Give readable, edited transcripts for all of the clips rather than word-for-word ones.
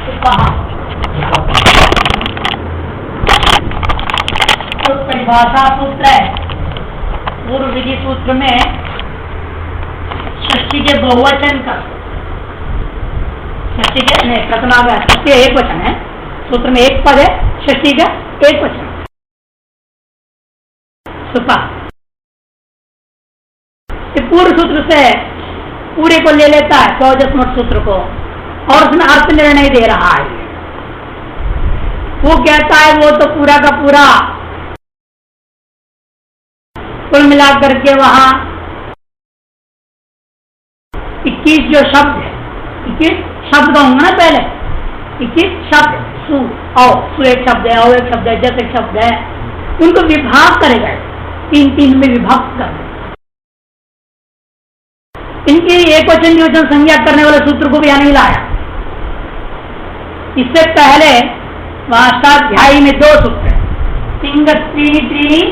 तो परिभाषा सूत्र है। पूर्व विधि सूत्र में षष्ठी के बहुवचन का षष्ठी के प्रथमा का षष्ठी एक वचन है। सूत्र में एक पद है, षष्ठी का एक वचन सुपा। पूर्व सूत्र से पूरे को ले लेता है चौजस्मठ सूत्र को और उसमें अर्थ निर्णय दे रहा है। वो कहता है वो तो पूरा का पूरा कुल मिलाकर के वहां 21 जो शब्द है, 21 शब्द कहूंगा ना पहले, 21 शब्द सु एक शब्द है, औ एक शब्द है, जस एक शब्द है, उनको विभाग करेगा, तीन तीन में विभक्त कर देगा। इनकी एक वचन द्विवचन संज्ञा करने वाले सूत्र को भी यहां नहीं लाया। इससे पहले अष्टाध्यायी में दो सूत्र है, सिंह त्रीणि त्रीणि,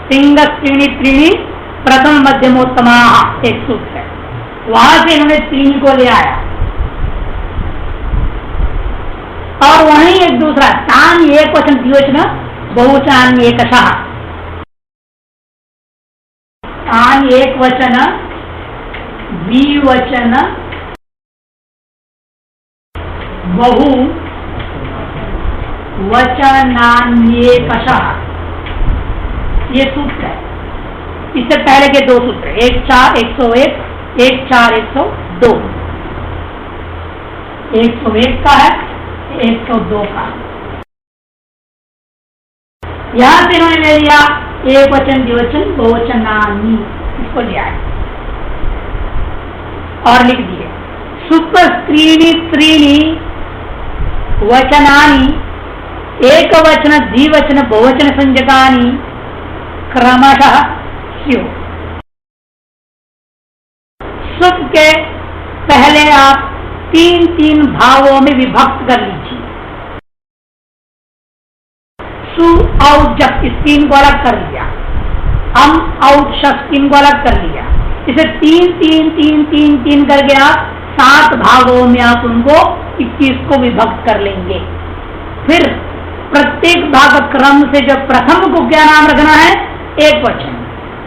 सिंह त्रीणि त्रीणि प्रथम मध्यमोत्तमा एक सूत्र है। वहां से इन्होंने तीन को ले आया और वहीं एक दूसरा तान एक वचन द्विवचन बहुवचन एकशः, तान एक वचन द्विवचन बहु वचनान्येकशः, ये सूत्र है। इससे पहले के दो सूत्र 1-4 101, 1-4 102, 101 का है, 102 का। यहां से इन्होंने ले लिया एक वचन द्विवचन बहुवचनानि, इसको लिया है और लिख दिए सुपस्त्रीणि त्रीणि वचनानि एक वचन द्विवचन बहुवचन संज्ञकानि क्रमशः स्युः। सुप के पहले आप तीन तीन भावों में विभक्त कर लीजिए। सु औ जब इस तीन को अलग कर लिया, अम औ शस तीन को अलग कर लिया। इसे तीन तीन तीन तीन तीन करके आप 7 भागों में आप उनको 21 को विभक्त कर लेंगे। फिर प्रत्येक भाग क्रम से जो प्रथम को क्या नाम रखना है, एक वचन,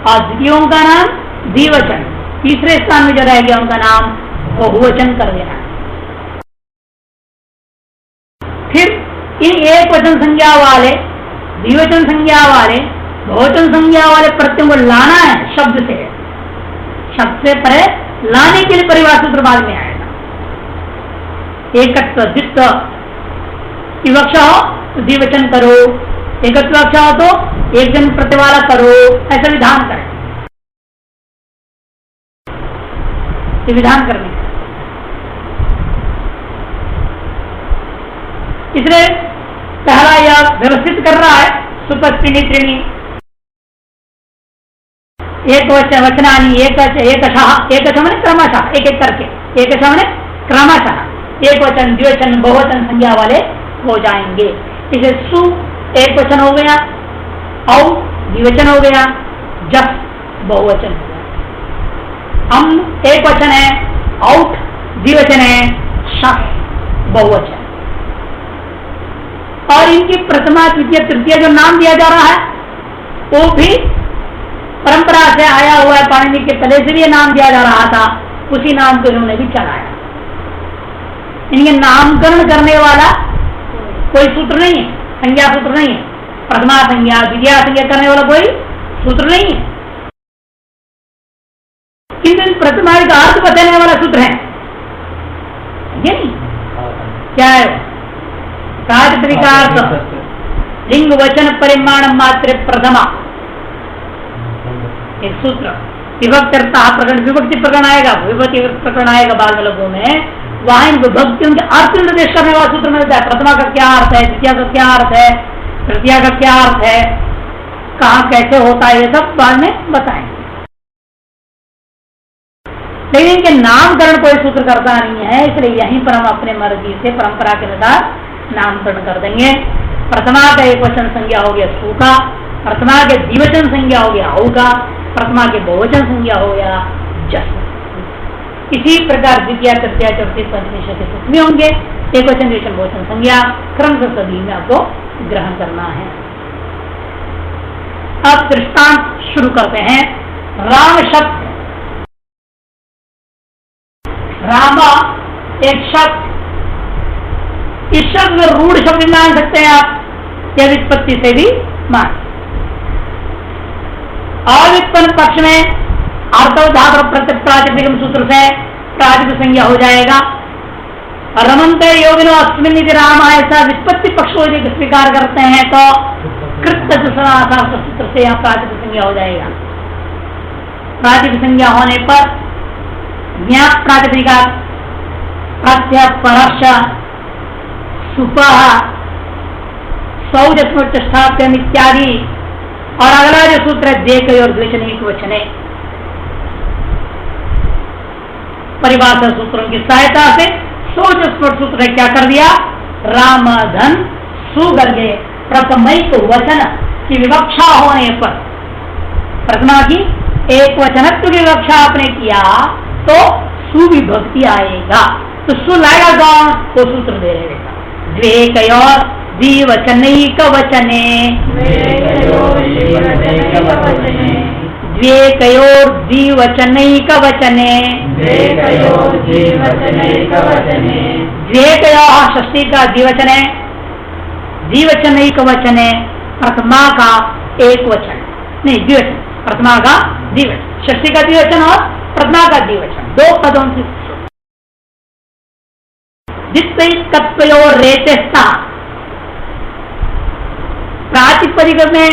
और द्वितीयों का नाम द्विवचन, तीसरे स्थान में जो रह गया उनका नाम बहुवचन कर देना है। फिर इन एक वचन संज्ञा वाले, द्विवचन संज्ञा वाले, बहुवचन संज्ञा वाले प्रत्ययों को लाना है शब्द से, शब्द से परे लाने के लिए परिवार सूत्र बाद में आएगा। एकत्व द्वित्व विवक्षा हो तो द्विवचन करो, एकत्व विवक्षा हो तो एक जन प्रतिवाला करो, ऐसा विधान करें। ये विधान करने इसलिए पहला यह व्यवस्थित कर रहा है सुपस्त्रीणि त्रीणि एक वचनानि एकशः, एकशः माने क्रमशः, एक एक करके, एकशः माने क्रमशः एक वचन द्विवचन बहुवचन संज्ञा वाले हो जाएंगे। इसे सु एक वचन हो गया, औ द्विवचन हो गया, जस बहुवचन हो गया, अम एक वचन है, औठ द्विवचन है, शस बहुवचन। और इनकी प्रथमा द्वितीय तृतीय जो नाम दिया जा रहा है वो भी परंपरा से आया हुआ है। पाणिनि के कले से भी नाम दिया जा रहा था, उसी नाम को इन्होंने भी चलाया। इनके नामकरण करने वाला कोई सूत्र नहीं है, संज्ञा सूत्र नहीं है, प्रथमा संज्ञा द्वितीय संज्ञा करने वाला कोई सूत्र नहीं है, किंतु प्रथमा का अर्थ बताने वाला सूत्र है। ये नहीं क्या है, प्रातिपदिकार्थ लिंग वचन परिमाण मात्र प्रथमा एक सूत्र। विभक्ति प्रकरण, विभक्ति प्रकरण आएगा, विभक्ति प्रकरण आएगा बाद में लोगों में, वहां इन विभक्तियों के अर्थ निर्देश करने वाला सूत्र मिलता है। प्रथमा का क्या अर्थ है, द्वितीय का क्या अर्थ है, तृतीया का क्या अर्थ है, कहाँ कैसे होता है, ये सब बाद में बताएंगे। लेकिन इनके नामकरण कोई सूत्र करता नहीं है, इसलिए यहीं पर हम अपने मर्जी से परंपरा के अनुसार नामकरण कर देंगे। प्रथमा का एक वचन संज्ञा हो गया सु का, प्रथमा के द्विवचन संज्ञा हो गया औ का, प्रथमा के बहुवचन संज्ञा हो गया जस। इसी प्रकार द्वितीय तृतीय चौथी पंचमी षष्ठी सप्तमी होंगे। एक वचन द्विवचन बहुवचन संज्ञा क्रम से सभी में आपको ग्रहण करना है। अब दृष्टांत शुरू करते हैं। राम शब्द, रामा एक शब्द, इस शब्द रूढ़ शब्द मान सकते हैं आप, या व्युत्पत्ति से भी मान। अव्युत्पन्न पक्ष में अर्थोधातु प्रत्यक्ष प्रातिपदिक सूत्र से प्रातिपदिक संज्ञा हो जाएगा। रमन्ते योगिनो अस्मिन् इति राम, ऐसा व्युत्पत्ति पक्ष को यदि स्वीकार करते हैं तो कृत सूत्र से यहाँ प्रातिपदिक संज्ञा हो जाएगा। प्रातिपदिक संज्ञा होने पर ज्ञात प्रातिपदिका प्रत्यय परश सुपह सौजस्मोच्चष्टाप्यम इत्यादि, और अगला जो सूत्र है देख और द्विवचन एक वचने, परिभाषा सूत्रों की सहायता से सौजस्मोट सूत्र ने क्या कर दिया, राम धन सुगर्गे प्रथमिक वचन की विवक्षा होने पर, प्रथमा की एक वचनत्व की विवक्षा आपने किया तो सुविभक्ति आएगा। तो सु लाएगा कौन, वो सूत्र दे रहेगा। द्वेकयोर द्विवचनैक वचने, द्वेकयोर द्विवचनैक वचने, द्वेकयोः षष्ठी का द्विवचन है, द्विवचनैक वचने प्रथमा का एक वचन, नहीं द्विवचन, प्रथमा का द्विवचन, षष्ठी का द्विवचन और प्रथमा का द्विवचन, दो पदों से जित्तयोर रेचस्ता। प्रातिपदिक में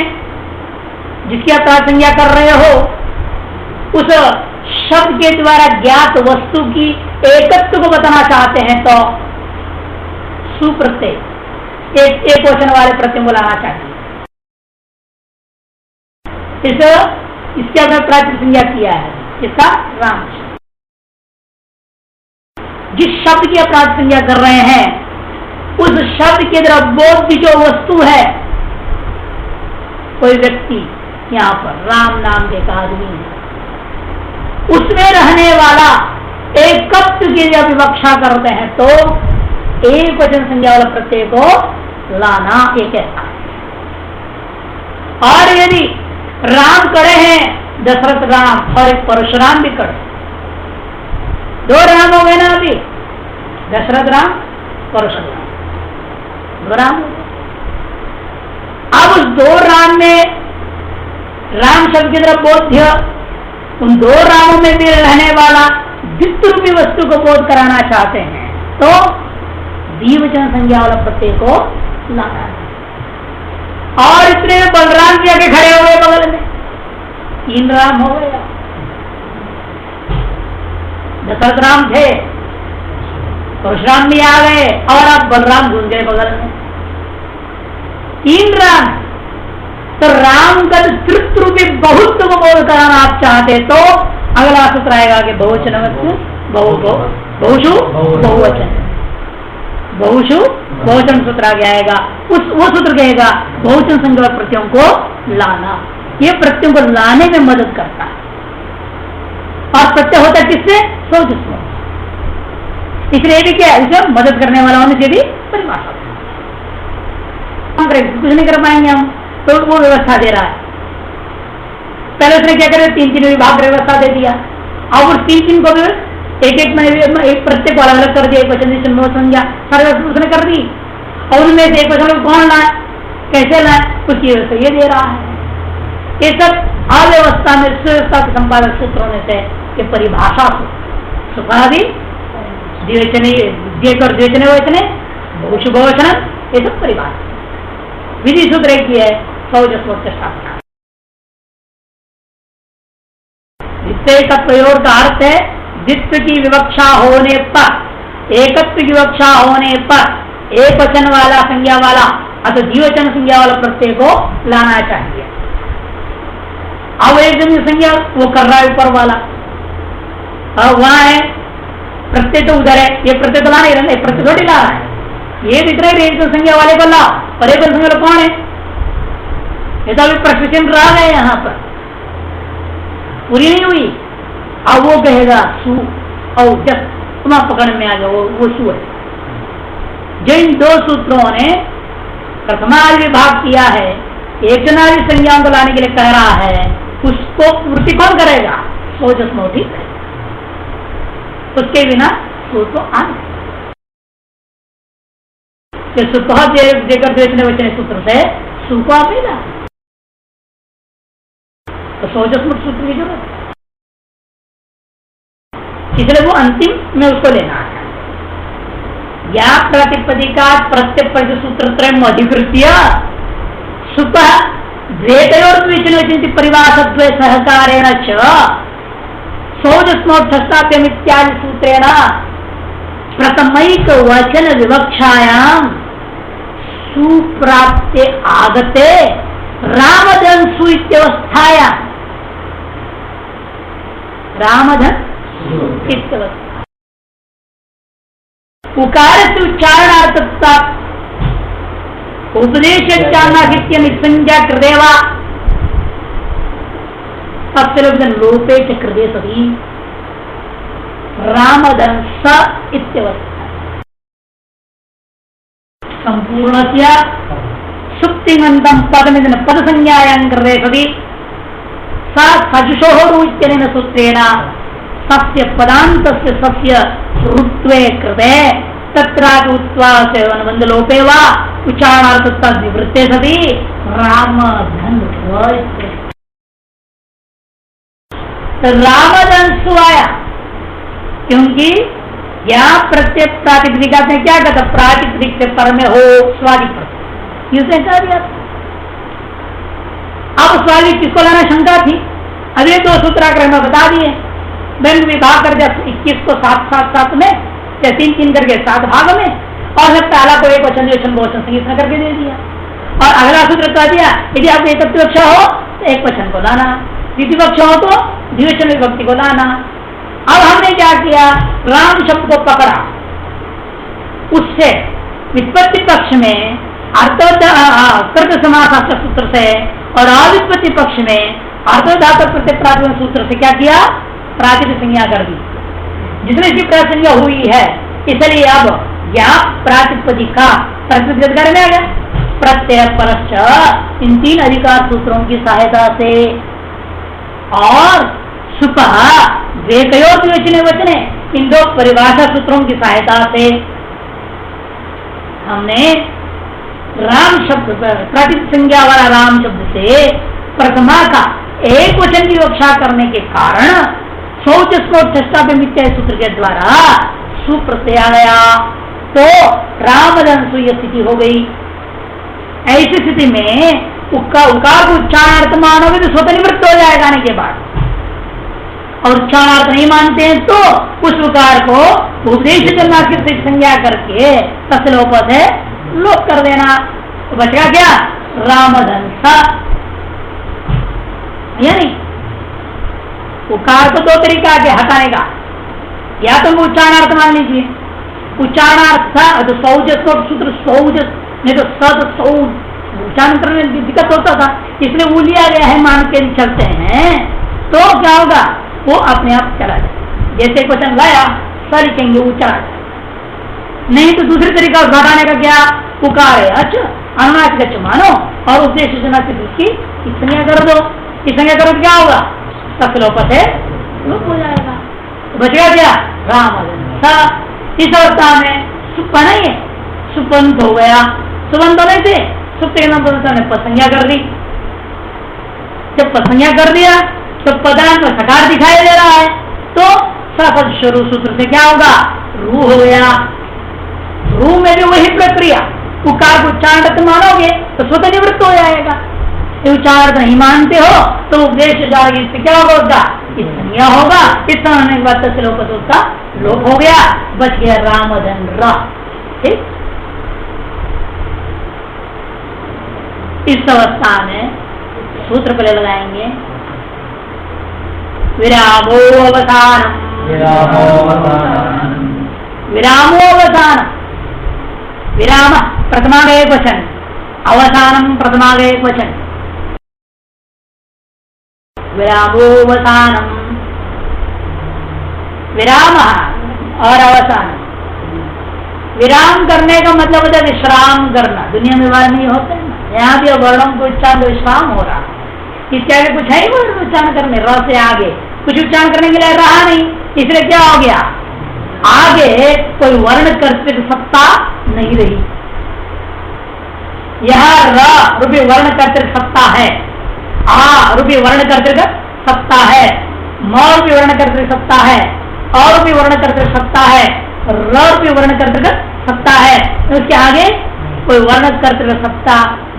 जिसकी आप संज्ञा कर रहे हो उस शब्द के द्वारा ज्ञात वस्तु की एकत्व को बताना चाहते हैं तो सुप्रत्यय एक वचन वाले प्रत्यय को लाना चाहिए। इसके आपने प्रातिपदिक संज्ञा किया है, इसका राम। जिस शब्द की आप प्रातिपदिक संज्ञा कर रहे हैं उस शब्द के द्वारा बोध की जो वस्तु है, कोई व्यक्ति यहाँ पर राम नाम के एक आदमी है, उसमें रहने वाला एकत्व की जब विवक्षा करते हैं तो एक वचन संज्ञा वाला प्रत्यय को लाना एक ऐसा। और यदि राम करे हैं दशरथ राम और एक परशुराम भी करे, दो राम हो गए ना, अभी दशरथ राम परशुराम दो राम। अब उस दो राम में राम शब्द की तरफ बोध्य, उन दो रामों में भी रहने वाला द्वित्वरूपी वस्तु को बोध कराना चाहते हैं तो द्विवचन संज्ञा वाला प्रत्यय को लाना है। और इतने में बलराम जी आके खड़े हुए बगल में, तीन राम हो गए। दशरथ राम थे, परशुराम भी आ गए और अब बलराम घुस गए बगल में, तीन राम। तो राम का तृप्त रूपी बहुत को बोध कराना आप चाहते तो अगला सूत्र आएगा कि बहुवचन बहुषु बहुवचन, बहुषु बहुवचन सूत्र आगे आएगा। वो सूत्र कहेगा बहुवचन संज्ञा प्रत्ययों को लाना। ये प्रत्ययों को लाने में मदद करता है। और प्रत्यय होता है किससे, सौजस्व। इसलिए भी क्या है, इसे मदद करने वाला होने से भी परिभाषा कुछ नहीं कर पाएंगे हम, तो वो व्यवस्था दे रहा है। पहले उसने क्या करे, तीन तीन विभाग व्यवस्था दे दिया। अब उस तीन तीन को भी एक प्रत्यय को अलग अलग कर दिया, एक वचन संज्ञा सारे उसने कर दी। और उनमें से एक वचन कौन लाए, कैसे लाए, उसकी व्यवस्था ये दे रहा है। ये सब अव्यवस्था में सुव्यवस्था के संपादक सूत्र होने से ये परिभाषा सुखादि द्विवचने द्विवचने वचने बहुषु बहुवचन, ये सब परिभाषा विधि सूत्र एक ही है, सौजस्वोच्च स्थापना। द्वितीय का प्रयोग का अर्थ है द्वित्व की विवक्षा होने पर, एकत्व की विवक्षा होने पर एक वचन वाला संज्ञा वाला अथवा द्विवचन संज्ञा वाला प्रत्यय को लाना चाहिए। अब एक जन संज्ञा वो कर रहा है ऊपर वाला, अब वहां है प्रत्यय तो उधर है, ये प्रत्यय तो ला नहीं रहा, प्रत्यय थोड़ी ला रहा है। ये दिख रहे एक संज्ञा वाले को ला, और एक संज्ञा वाला कौन है, ये तो अभी प्रश्न चिन्ह रह गए यहाँ पर, पूरी नहीं हुई। अब वो कहेगा सु, औजस, तुम पकड़ में आ जाओ, वो सु है। जिन दो सूत्रों ने प्रथमादि विभाग किया है, एक जनादि संज्ञाओं को लाने के लिए कह रहा है, उसको पूर्ति कौन करेगा? सोजस मोटी करेगा। उसके बिना सु तो आने सुपह देकर बेचने बचने सूत्र से सु को आएगा, तो सोजस मुक्त सूत्र की जरूरत है। इसलिए वो अंतिम में उसको लेना है। या प्रतिपदिका प्रत्यय सूत्र त्रयम् अधिकृत्य सुपः द्वेतयोर्द्विचनोचिन्ति परिवासद्वय सहकारेण च सोजस्मोक्षस्ताभ्यम् इत्यादि सूत्रेण प्रथमैक वचन विवक्षायाम् सुप्राप्ते आगते रामधन सु इत्यवस्थायाम्, रामधन इत्यवस्था उकार से उच्चारणार्थता उपदेश चान्नाहित्य निसंज्ञा कृदेवा तत्सर्वजन लोपे च कृदे सभी रामधन स इत्यवस्था संपूर्णस्य सुप्तिमन्तम पदमिदन पद संज्ञायां कृदे सभी स सजुषोः इत्यनेन सूत्रेण सस्य पदान्तस्य सस्य ऋत्वे कृते तत्रापि उत्वासे अनुबन्धलोपे वा उच्चारणार्थता निवृत्ते सति रामधन रामधन आया, क्योंकि यहाँ प्रत्यय प्रातिपदिका ने क्या कहता? प्रातिपदिक से पर में हो स्वादि प्रत्यय, इसने कह दिया। अब स्वादि किसको लाना शंका थी, अभी दो सूत्राक्रम में बता दिए। बैंक विभाग कर दिया 21 को 7-7-7 में या 3-3 करके 7 भाग में, और फिर पहला को एक वचन द्विवचन बहुवचन संगीत में करके दे दिया। और अगला सूत्र कह दिया यदि आप एक विवक्षा हो तो एक वचन को लाना, द्वितीय विवक्षा हो तो द्विवचन विभक्ति को लाना। अब हमने क्या किया? राम शब्द को पकड़ा, उससे वित्पत्ति पक्ष में कृत समासार्थक सूत्र से और अवित्पत्ति पक्ष में अर्थोदातक प्रत्यय प्रातिपदिक सूत्र से क्या किया? प्रातिपदिक संज्ञा कर दी, जिसमें इसकी प्रासंज्ञा हुई है। इसलिए अब या प्रातिपदिका प्रातिपदिक में आ गया प्रत्यय परश्च इन 3 अधिकार सूत्रों की सहायता से और सुपः द्वेतयोर्द्विवचने वचने इन 2 परिभाषा सूत्रों की सहायता से हमने राम शब्द प्रातिपदिक संज्ञा वाला राम शब्द से प्रथमा का एक वचन की विवक्षा करने के कारण शौचस्मोक्षस्ताभ्यम् सूत्र के द्वारा सुप्रत्यय आया, तो रामधन सु स्थिति हो गई। ऐसी स्थिति में उकार को उच्चारणार्थ मानोगे तो स्वतः निवृत्त हो जाएगा आने के बाद, और उच्चारणार्थ नहीं मानते हैं तो उस उकार को उपदेश करना की संज्ञा करके तस्लोपत है लोप कर देना, तो बचेगा क्या? रामधन सा। यानी उकार को 2 तरीका है हटाने का, या तो उच्चारणार्थ मान लीजिए, उच्चारणार्थ तो सौजस को सूत्र सौजस नहीं तो सद सौ उच्चारण करने में दिक्कत होता था, इसलिए वो लिया गया है मान के चलते हैं, तो क्या होगा? वो अपने आप चला जाए। जैसे क्वेश्चन लाया स लिखेंगे वो चला जाए, नहीं तो दूसरे तरीका घटाने का क्या? उकार है अच्छा अनुनासिक अच्छा मानो और उपदेश की संज्ञा कर दो, संज्ञा करो क्या होगा? तत्लोपत है लोप हो जाएगा, तो बचेगा क्या? रामधन सा। इस अवस्था में सुपन है, सुपंत हो गया, सुबंत होने से सुप्त के नाम ने पसंज्ञा कर दी। जब पसंज्ञा कर दिया तो पदार्थ में सकार दिखाई दे रहा है, तो सफल शुरू सूत्र से क्या होगा? रू हो गया। रू में भी वही प्रक्रिया, उकार को उच्चारण मानोगे तो स्वतः निवृत्त हो जाएगा, उच्चारण नहीं मानते हो तो उपदेश जाएगी, इससे क्या होगा? संज्ञा होगा, इस होने के बाद तस्लोपत उसका लोप हो गया, बच गया रामधन रा। ठीक, इस अवस्था में सूत्र पहले लगाएंगे विरामो अवसानम, विरामो अवसान, विराम प्रथमा एक वचन, अवसानम प्रथमा एक वचन, विरामोवसानम विराम और अवसान। विराम करने का मतलब होता है विश्राम करना। दुनिया में बार नहीं होते ना, यहाँ भी वर्णों को उच्चारण विश्राम हो रहा है। इसके आगे कुछ है ही वर्ण उच्चारण करने, र से आगे कुछ उच्चारण करने के लिए रहा नहीं, इसलिए क्या हो गया, आगे कोई वर्ण कर्तृक सत्ता नहीं रही। यह र रूपी वर्ण कर्तृक सत्ता है, आ रूपी वर्ण कर्तृक सत्ता है, म रूपी वर्ण कर्तृक सत्ता है, अ रूपी वर्ण कर्तृक सत्ता है, र रूपी वर्ण कर्तृक सत्ता है। उसके आगे कोई वर्ण कर्तृक सत्ता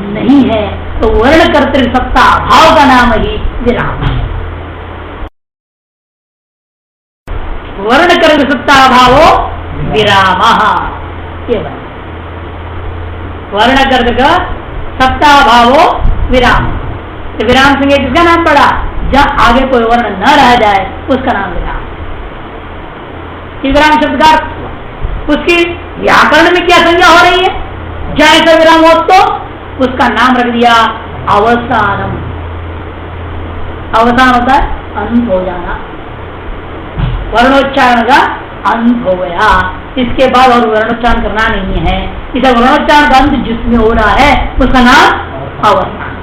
नहीं है, तो वर्ण कर्तृक सत्ता भाव का नाम ही विराम है। वर्ण कर्तृक सत्ता भावो विराम। वर्ण कर्तृक सत्ता भावो विराम। तो विराम संज्ञा किसका नाम पड़ा, जहां आगे कोई वर्ण न रह जाए उसका नाम विराम। विराम शब्द का अर्थ हुआ। उसकी व्याकरण में क्या संज्ञा हो रही है, जैसा विराम हो तो उसका नाम रख दिया अवसानम। अवसान होता है अंत हो जाना, वर्णोच्चारण का अंत हो गया, इसके बाद और वर्णोच्चारण करना नहीं है। इसे वर्णोच्चारण का अंत जिसमें हो रहा है उसका नाम अवसान।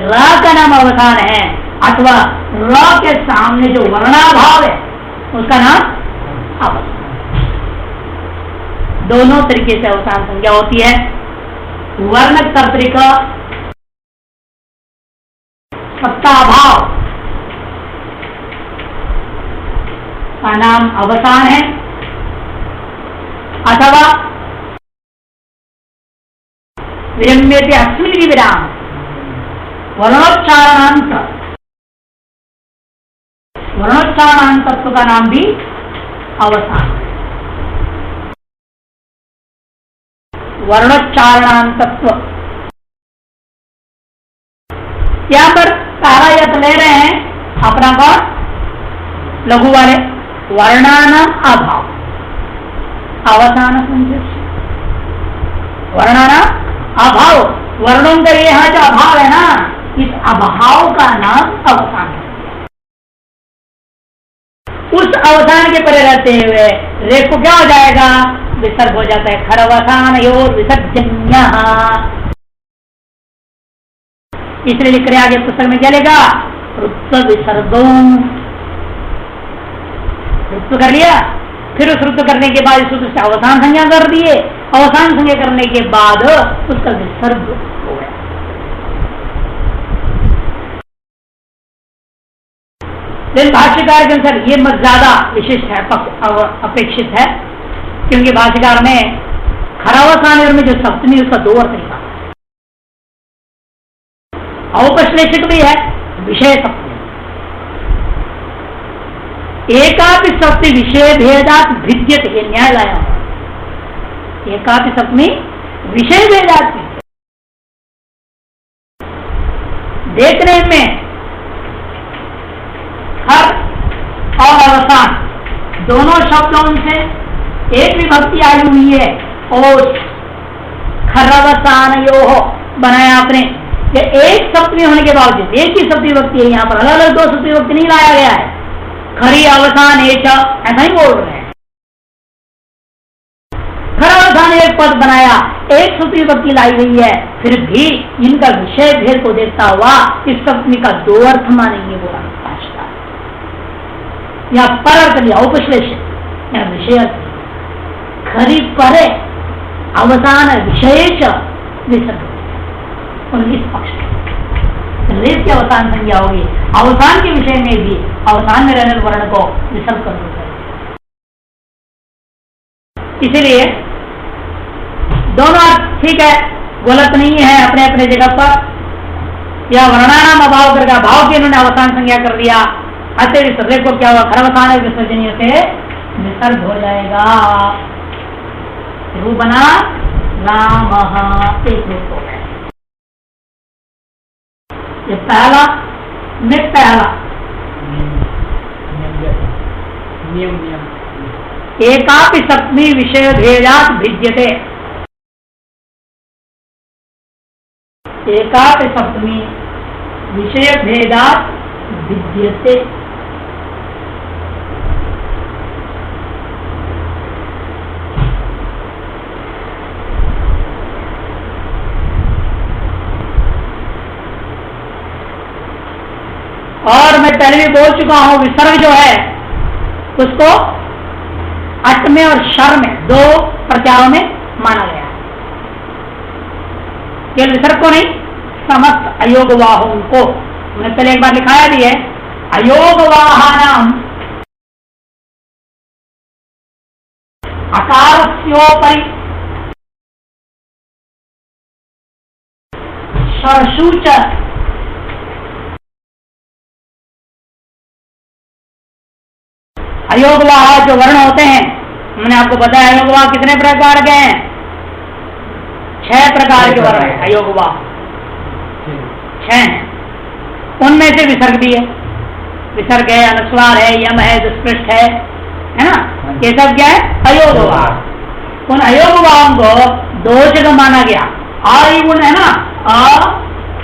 र का नाम अवसान है, अथवा र के सामने जो वर्णाभाव है उसका नाम अवसान। दोनों तरीके से अवसान संज्ञा होती है। वर्ण कर्तृक सत्ताभाव का नाम अवसान है, अथवा विरम्यते अस्मिन् विराम वर्णोच्चारणांत, वर्णोच्चारणांतत्व का नाम भी अवसान। वर्णोच्चारणांतत्व यहां पर पहला यत ले रहे हैं अपना कौन, लघु वाले, वर्णानाम अभाव अवसान संज्ञा। वर्णानाम अभाव, वर्णों का यहाँ जो अभाव है ना, इस अभाव का नाम अवसान है। उस अवसान के परे रहते हुए रेख को क्या हो जाएगा, विसर्ग हो जाता है। खरवसान योर विसर्जन्य, इसलिए लिख रहे आगे पुस्तक में क्या लेगा, ऋत्व विसर्गो। ऋत्व कर लिया, फिर उस ऋत्व करने के बाद इस सूत्र से अवसान संज्ञा कर दिए, अवसान संज्ञा करने के बाद उसका विसर्ग हो गया। लेकिन भाष्यकार के अनुसार ये मत ज्यादा विशिष्ट है, अपेक्षित है, क्योंकि भाष्यकार ने खरावसान में जो सप्तमी उसका दो अर्थ निकाला, औपश्लेषक भी है, विषय सप्तमी। एकापि सप्तमी विषय भेदात भिद्यते, ये न्याय लाया। एकापि सप्तमी विषय भेदात देखने में खर और अवसान दोनों शब्दों से एक विभक्ति आई हुई है, और खरवसान यो बनाया आपने। ये एक सप्तमी होने के बावजूद एक ही सप्तमी विभक्ति है, यहाँ पर अलग अलग दो सप्तमी विभक्ति नहीं लाया गया है। खरी अवसान एक, ऐसा ही बोल रहे हैं। खरावसान एक पद बनाया, एक सप्तमी विभक्ति लाई गई है, फिर भी इनका विषय भेद को देखता हुआ इस सप्तमी का दो अर्थ मानेंगे बोला या पर अर्थ लिया, औपश्लेषक या विषय अर्थ। खरी परे अवसान विशेष विसर्ग इस पक्ष की अवसान संज्ञा होगी। अवसान के विषय में भी अवसान में रहने वर्ण को विसर्ग कर दो। इसीलिए दोनों ठीक है, गलत नहीं है अपने अपने जगह पर। या वर्णानाम अभाव करके भाव के इन्होंने अवसान संज्ञा कर दिया, अतः विसर्ग को क्या हुआ, खरवसान विसर्जनीय से विसर्ग हो जाएगा। रूप बना राम, एक रूप हो गया। ये पहला में पहला नियम एकापि सप्तमी विषय भेदात भिद्यते। एकापि सप्तमी विषय भेदात भिद्यते। और मैं पहले भी बोल चुका हूं, विसर्ग जो है उसको अट में और शर में दो प्रत्यारों में माना गया है। केवल विसर्ग को नहीं, समस्त अयोगवाहों को। मैंने पहले एक बार लिखाया भी है, अयोगवाहानाम अकारस्योपरि शर्षु च अयोगवाह जो वर्ण होते हैं, मैंने आपको बताया अयोगवाह कितने प्रकार के हैं? 6 प्रकार के वर्ण हैं अयोगवाह, 6 हैं। उनमें से विसर्ग भी है, विसर्ग है, अनुस्वार है, यम है, दुष्पृष्ठ है ना, ये सब क्या है? अयोगवाह। उन अयोगवाहों को 2 जगह माना गया। आ ई गुण है ना, अ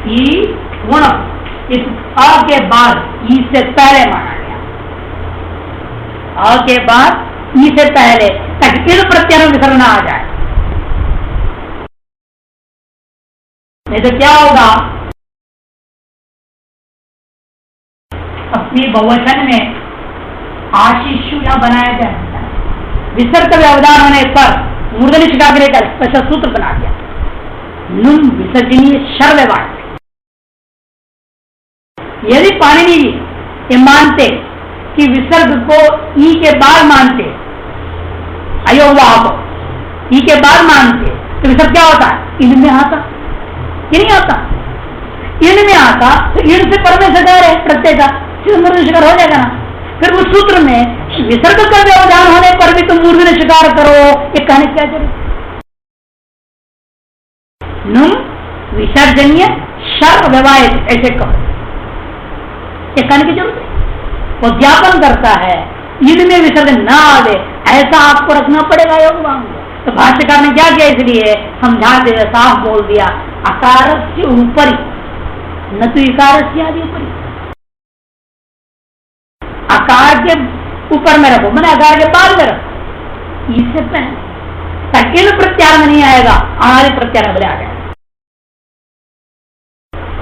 ई गुण, इस अ के बाद ई से पहले माना गया, अ के बाद ई से पहले, ताकि इन प्रत्ययों में विसर्ग ना आ जाए। नहीं तो क्या होगा, अपनी बहुवचन में आशीषु या बनाया जाए, विसर्ग का व्यवधान होने पर मूर्धनि शिकाग्रे का स्पेशल सूत्र बना दिया, नुम विसर्जनीय शर्ववाद। यदि पाणिनि जी ये मानते कि विसर्ग को ई के बाद मानते, अयोगवाह को ई के बाद मानते, तो विसर्ग क्या होता है? इन में आता, ये नहीं आता। इन में आता तो इन से पर में सजा रहे प्रत्यय का, मूर्धनि शिकार हो जाएगा ना। फिर उस सूत्र में विसर्ग का व्यवधान होने पर भी तुम मूर्धनि शिकार करो, ये कहने क्या जरूरत? नुम विसर्जनीय शर व्यवाहित ऐसे कहो, ये कहने की जरूरत है। वो ज्ञापन करता है इनमें विसर्ग ना आवे, ऐसा आपको रखना पड़ेगा योगवान को। तो भाष्यकार ने क्या किया, इसलिए समझा दिया, साफ बोल दिया, अकार से ऊपरी न तो इकार से आदि ऊपरी, आकार के ऊपर में रखो, मैंने आकार के बाद में रखो, इससे पहले तकिल प्रत्यार में नहीं आएगा, आहारी प्रत्यार में आ जाएगा।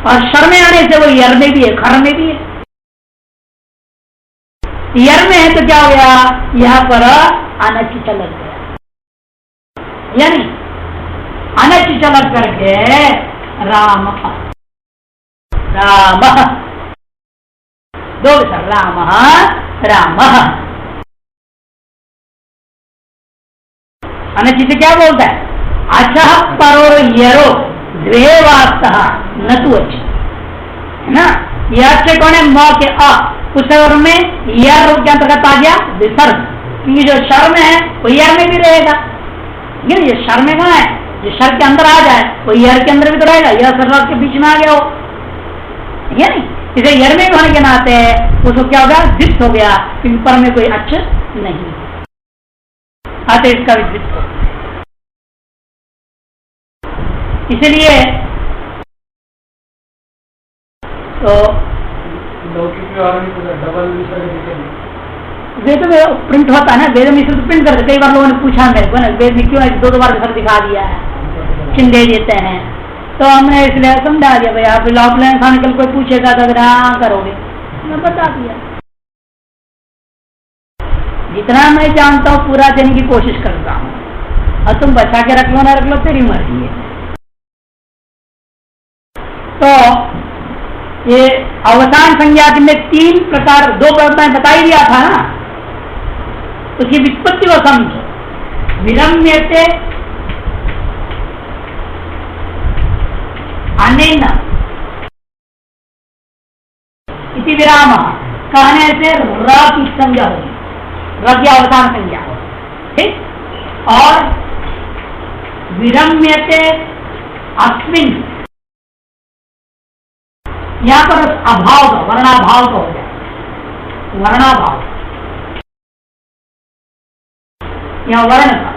और शर में आने से वो यर में भी है, खर में भी है। यर में है तो क्या हो गया, यहां पर अनचित लग गया, यानी अनचित लग करके राम राम, दो विसर्ग, राम राम। अनचित क्या बोलता है, अच्छा परो यरो द्वे वास्तः न तु अच्छ, है ना। यह से कौन है, म के अ, उस में यर रूप के अंतर्गत आ गया विसर्ग, क्योंकि जो शर में है वो यर में भी रहेगा। ये शर में कहाँ है, जो शर के अंदर आ जाए वो यर के अंदर भी तो रहेगा, यह सर के बीच में आ गया हो, है नहीं। इसे यर में होने के नाते उसको क्या होगा, द्वित हो गया, क्योंकि पर में कोई अक्षर नहीं आते, इसका भी द्वित हो। इसलिए तो वेद में प्रिंट होता है ना, वेद में सिर्फ प्रिंट करते। कई बार लोगों ने पूछा मेरे को ना, वेद में क्यों 2 बार विसर्ग दिखा दिया है, चिन्ह दे देते हैं, तो हमने इसलिए समझा दिया, भाई आप लॉकलाइन खाने कल कोई पूछेगा तो अगर हाँ करोगे, मैं बता दिया। जितना मैं जानता हूँ पूरा देने की कोशिश करता हूँ, और तुम बचा के रख लो ना रख लो, तेरी मर्जी है। तो ये अवसान संज्ञा में 3 प्रकार, 2 मैं बता ही दिया था ना, उसकी व्युत्पत्ति को समझो। विरम्यते अनेन इति विराम, कहने से र की संज्ञा होगी, र की अवसान संज्ञा, ठीक। और विरम्यते अस्मिन, यहां पर अभाव का, वर्णाभाव का हो जाए, वर्णाभाव या वर्ण का,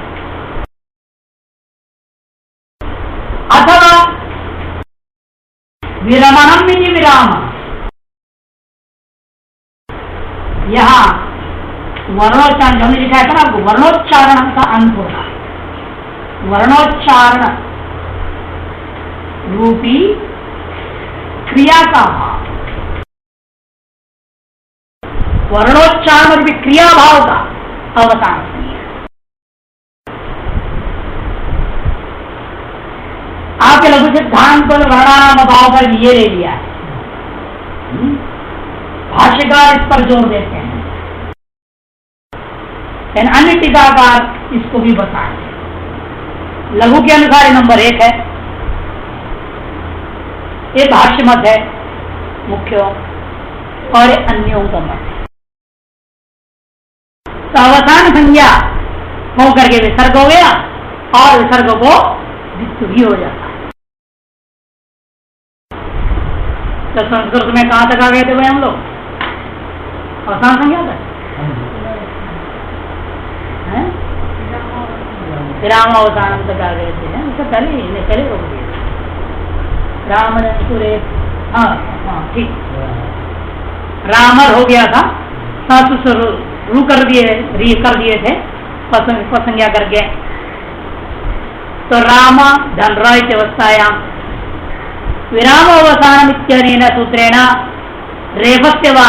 अथवा विरमणम इति विराम, यहां वर्णोच्चारण हमने लिखा था ना आपको, वर्णोच्चारण का अंत होगा, वर्णोच्चारण रूपी क्रिया का भाव, वर्णोच्चारण और क्रिया भाव का अवसान संज्ञा। आपके लघु सिद्धांत पर वर्णानाम भाव पर ये ले लिया है, भाष्यकार इस पर जोर देते हैं, अन्य टीकाकार इसको भी बताएंगे। लघु के अनुसार नंबर 1 है, ये भाष्य मत है मुख्य और अन्यों का मत है। तो अवसान संज्ञा होकर के विसर्ग हो गया और विसर्ग को द्वित्व भी हो जाता है। तो संस्कृत में कहां तक आ गए थे भाई हम लोग? अवसान संज्ञा तक, विराम अवसान तक आ गए थे। इससे पहले रोक दिए राम पूरे। हाँ हाँ ठीक, रामर हो गया था, सासु रू कर दिए थे पसंज्ञा करके। तो राम धनराय अवस्थायाम विराम अवसान इत्यनेन सूत्रेण रेफस्य वा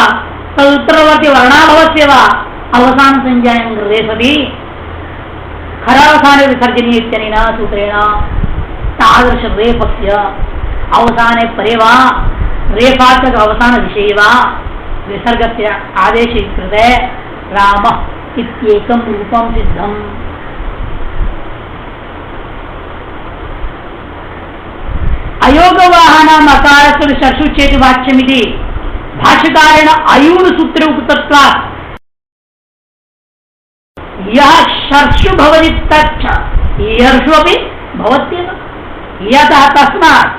तदुत्तरवर्ती वर्णाभवस्य वा अवसान संज्ञायां रेफति खरावसाने विसर्जनीय इत्यनेन सूत्रेण तादृश रेफस्य अवसाने परे वा रेफात्मक अवसान विषये वा विसर्गस्य आदेशीकृते राम इत्येकं रूपं सिद्धम्। अयोगवाहनम् अकारस्य विसर्षु चेति वाच्यमिति भाष्यकारेण अयून सूत्रे उक्तत्वात् यह शर्षु भवति तच्च यर्षु अपि भवत्येव। यतः तस्मात्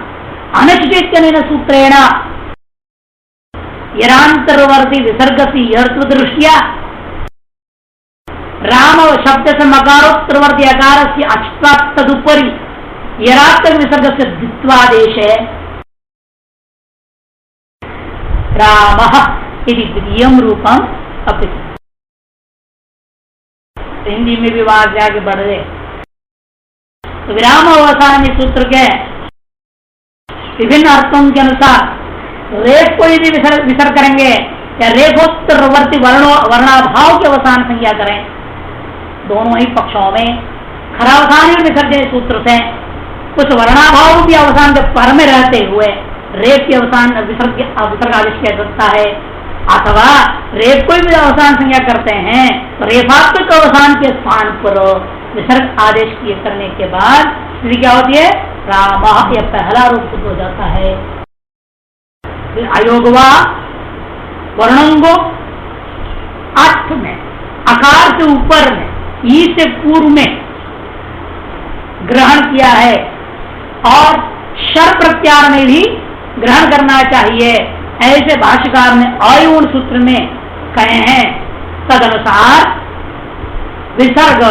अनचितेत्यनेन सूत्रेण यरान्तरवर्ती विसर्गस्य यर्त्व दृष्ट्या राम शब्दस्य मकारोत्तरवर्ती अकारस्य अच्त्वात् तदुपरि यरात्मक विसर्गस्य द्वित्वादेशे रामः इति द्वितीयं रूपम् अपि। हिंदी में भी बात जाके बढ़ रहे। तो विराम अवसान सूत्र के विभिन्न अर्थों के अनुसार रेफ को यदि विसर्ग करेंगे या रेफोत्तरवर्ती वर्णाभाव के अवसान संज्ञा करें, दोनों ही पक्षों में खरावसान विसर्जन सूत्र से कुछ वर्णाभाव भी अवसान के पर में रहते हुए रेफ के अवसान विसर्ग आदेश किया जाता है, अथवा रेफ को भी अवसान संज्ञा करते हैं तो रेफात्मक अवसान के स्थान पर विसर्ग आदेश किए करने के बाद स्थिति क्या होती है? राम, यह पहला रूप हो जाता है। फिर अयोगवा वर्णंगो अर्थ में आकार से ऊपर में ई से पूर्व में ग्रहण किया है और शर प्रत्यार में भी ग्रहण करना चाहिए, ऐसे भाष्यकार ने अयूण सूत्र में कहे हैं। तदनुसार विसर्ग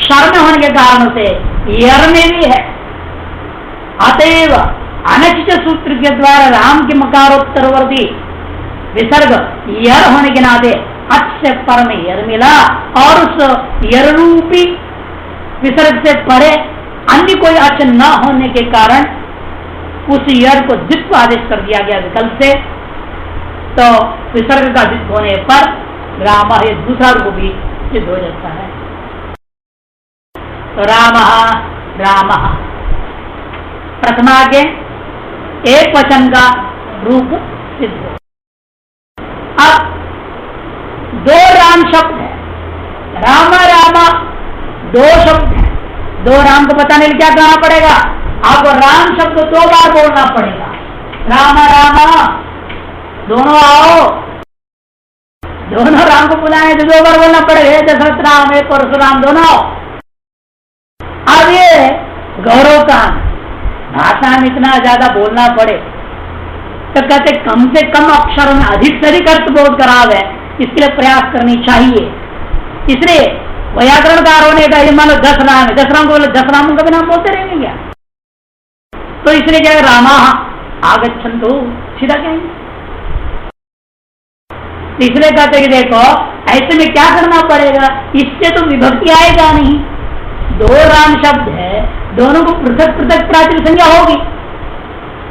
शर में होने के कारण से यर में भी है, अतएव अनचित सूत्र के द्वारा राम के मकारोत्तरवर्ती विसर्ग यर होने के नाते अच से पर में यर मिला और उस यर रूपी विसर्ग से परे अन्य कोई अच न होने के कारण उस यर को द्वित्व आदेश कर दिया गया विकल्प से। तो विसर्ग का द्वित्व होने पर राम दूसरा रूप भी सिद्ध हो जाता है। तो राम राम प्रथमा के एक वचन का रूप सिद्ध हो। अब दो राम शब्द है, राम राम दो शब्द है, दो राम को बताने के लिए क्या कहना पड़ेगा? आपको राम शब्द दो बार बोलना पड़ेगा। राम राम दोनों आओ, दोनों राम को बुलाए तो दो बार बोलना पड़ेगा। दशरथ राम है, परशुराम दोनों आओ। अब ये गौरव का भाषा में इतना ज्यादा बोलना पड़े तो कहते कम से कम अक्षर में अधिक से अधिक अर्थ बोध कराव है, इसके लिए प्रयास करनी चाहिए। इसलिए व्याकरणकारों ने कहा मान लो 10 राम है, 10 राम को बोले 10 राम का भी नाम बोलते रहेंगे क्या? तो इसलिए क्या रामा आगच्छन्तु सीधा कहेंगे। इसलिए कहते कि देखो ऐसे में क्या करना पड़ेगा, इससे तो विभक्ति आएगा नहीं। दो राम शब्द है, दोनों को पृथक पृथक प्राचीन संज्ञा होगी,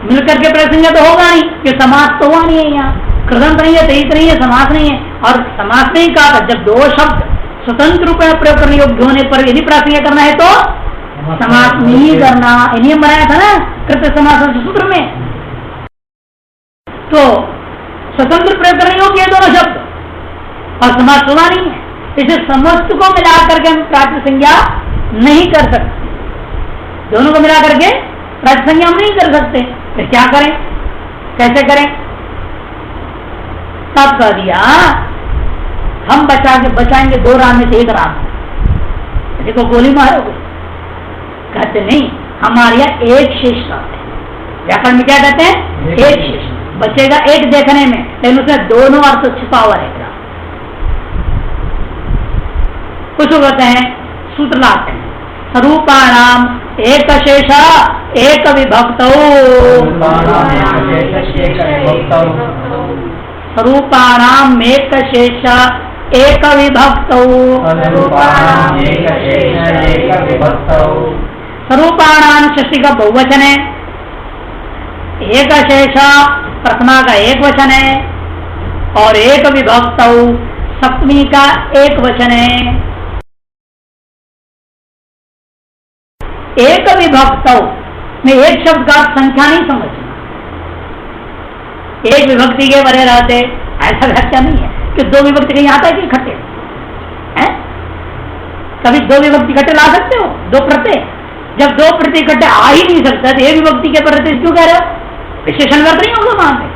मिलकर के प्रसंज्ञा तो होगा नहीं, कि समास तो हुआ नहीं है। यहाँ कृदंत नहीं है, तहित नहीं है, समास नहीं है, और समास नहीं कहा था, जब दो शब्द स्वतंत्र रूप में प्रयोग करने योग्य होने पर यदि प्रासंगिक करना है तो समास नहीं करना, नियम बनाया था ना कृत्य समास सूत्र में। तो स्वतंत्र प्रयोग करने योग्य है दोनों शब्द और समास होना नहीं है, इसे समस्त को मिला करके हम प्राप्त संज्ञा नहीं कर सकते, दोनों को मिला करके प्राप्त संज्ञा हम नहीं कर सकते। फिर क्या करें, कैसे करें? तब कह दिया हम बचाएंगे दो राम में से एक राम, देखो गोली मारोगे, कहते नहीं, हमारे यहाँ एक शेष रहते हैं। व्याकरण में क्या कहते हैं? एक शेष बचेगा एक देखने में, लेकिन उसमें दोनों अर्थ छिपा हुआ रहेगा। कुछ कहते हैं सूत्र लाते हैं, स्वरूपाणाम एक शेष एक विभक्त, स्वरूपाणाम एक शेष एक विभक्त, स्वरूपाणाम षष्ठी का बहुवचन है, एक शेष प्रथमा का एक वचन है और एक विभक्त सप्तमी का एक वचन है। एक विभक्त में एक शब्द का संख्या नहीं समझना, एक विभक्ति के बड़े रहते ऐसा व्याख्या नहीं है कि दो विभक्ति कहीं आता है कि इकट्ठे हैं? कभी दो विभक्ति इकट्ठे ला सकते हो? दो प्रत्यय, जब दो प्रत्यय इकट्ठे आ ही नहीं सकता तो एक विभक्ति के प्रत्यय क्यों कह रहे हो? विशेषण वर्त नहीं होगा वहां पे।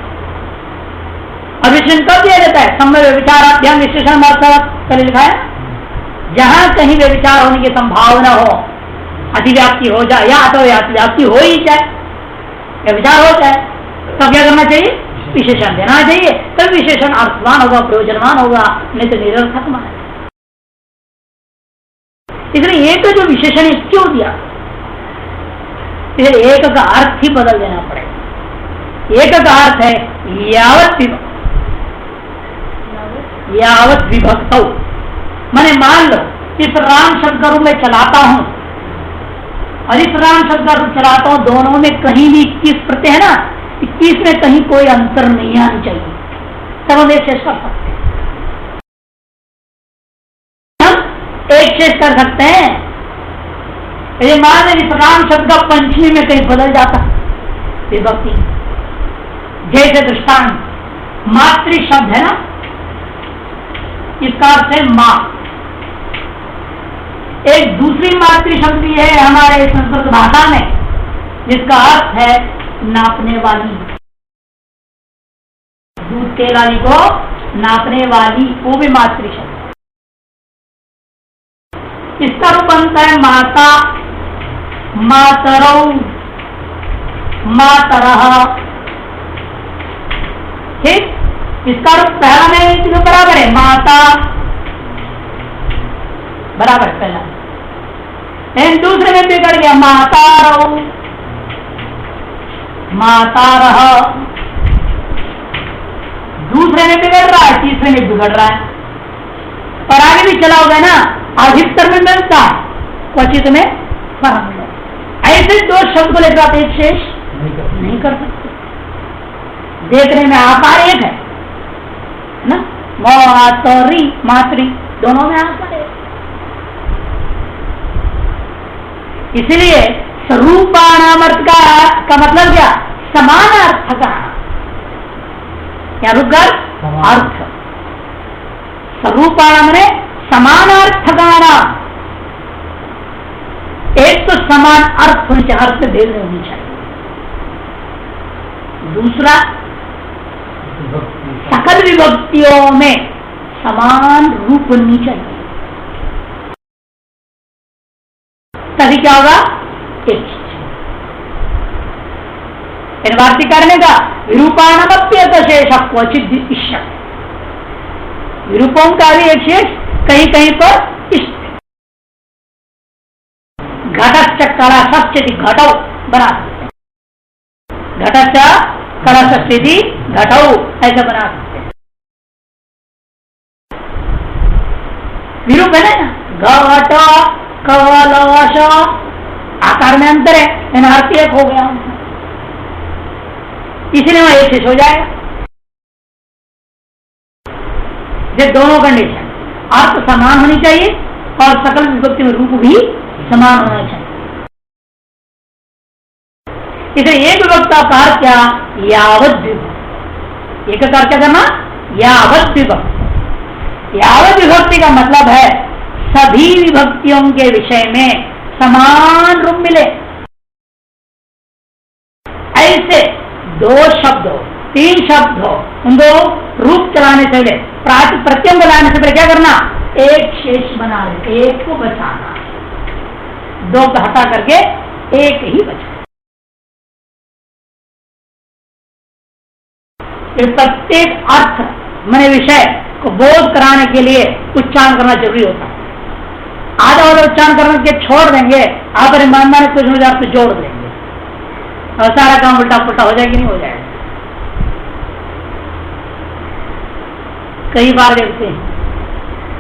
और विशेषण कब दिया जाता है? समय विचाराध्यान विशेषण कल लिखा है, जहां कहीं व्यभिचार होने की संभावना हो, अधिव्याप्ति हो जाए या तो व्याप्ति हो ही जाए या विचार हो जाए, तब क्या करना चाहिए? विशेषण देना चाहिए, तब विशेषण अर्थवान होगा, प्रयोजनवान होगा, नहीं तो निरर्थक माना। इसलिए एक जो विशेषण है क्यों दिया? फिर एक का अर्थ ही बदल देना पड़ेगा। एक का अर्थ है यावत विभक्त, मैंने मान लो इस राम शब्द रूप में चलाता हूं और इस राम शब्द रूप चलाता हूं, दोनों में कहीं भी 21 प्रत्यय है ना, 21 में कहीं कोई अंतर नहीं आना चाहिए, तब हम एक शेष कर सकते हैं। हम एक शेष कर सकते हैं। यदि मान लें इस राम शब्द का पंचमी में कहीं बदल जाता विभक्ति, जैसे दृष्टांत मातृ शब्द है ना, इसका अर्थ है मां। एक दूसरी मातृ शब्द भी है हमारे संस्कृत भाषा में जिसका अर्थ है नापने वाली, दूध के वाली को नापने वाली, वो भी मातृ शब्द। इसका रूप बनता है माता, मातरौ, मातरः। ठीक, इसका रूप पहला में जो बराबर है माता, बराबर पहला, लेकिन दूसरे में बिगड़ गया मातारौ, मातारः। दूसरे में बिगड़ रहा है, तीसरे में बिगड़ रहा है, और आगे भी चला होगा ना, अधिकतर में मिलता है, क्वचित में फर्क है। ऐसे दो शब्द को लेकर आप एक शेष नहीं कर सकते। देखने में आकार एक है ना, मातरी मातृ दोनों में आकार है। इसलिए स्वरूपाणाम अर्थ का मतलब क्या? समान अर्थ का, क्या रुक अर्थ, स्वरूपाणाम ने समान अर्थ का नाम। एक तो समान अर्थ होने चाहिए, अर्थ भेद नहीं होनी चाहिए। दूसरा, सकल विभक्तियों में समान रूप होनी चाहिए, तभी क्या होगा? एक वार्तिक करने का विरूपाणमप्यत शेष क्वचित इष्ट, विरूपों का भी एक शेष कहीं कहीं पर इष्ट। घटश्च कलशश्च घटौ बना सकते हैं, घटश्च कलशस्थिति घटौ ऐसा बना सकते हैं। विरूप है ना, घट कलश, आकार में अंतर है, लेकिन अर्थ एक हो गया, इसलिए वह एक शेष हो जाएगा। ये दोनों कंडीशन, अर्थ समान होनी चाहिए और सकल विभक्ति में रूप भी समान होना चाहिए। इसे एक विभक्त का अर्थ क्या, यावत विभक्त। एक का अर्थ क्या करना, यावत विभक्त। यावत विभक्ति का मतलब है सभी विभक्तियों के विषय में समान रूप मिले। ऐसे दो शब्द हो, तीन शब्द हो, उनको रूप चलाने से पहले, प्रत्यय बनाने से पहले क्या करना, एक शेष बना ले, एक को बचाना, दो को हटा करके एक ही बचा। प्रत्येक अर्थ मैंने विषय को बोध कराने के लिए उच्चारण करना जरूरी होता है। आधा वाला उच्चारण करने के छोड़ देंगे, आप मान कुछ हो जाए जोड़ देंगे और सारा काम उल्टा पुल्टा हो जाएगा, नहीं हो जाएगा। कई बार देखते हैं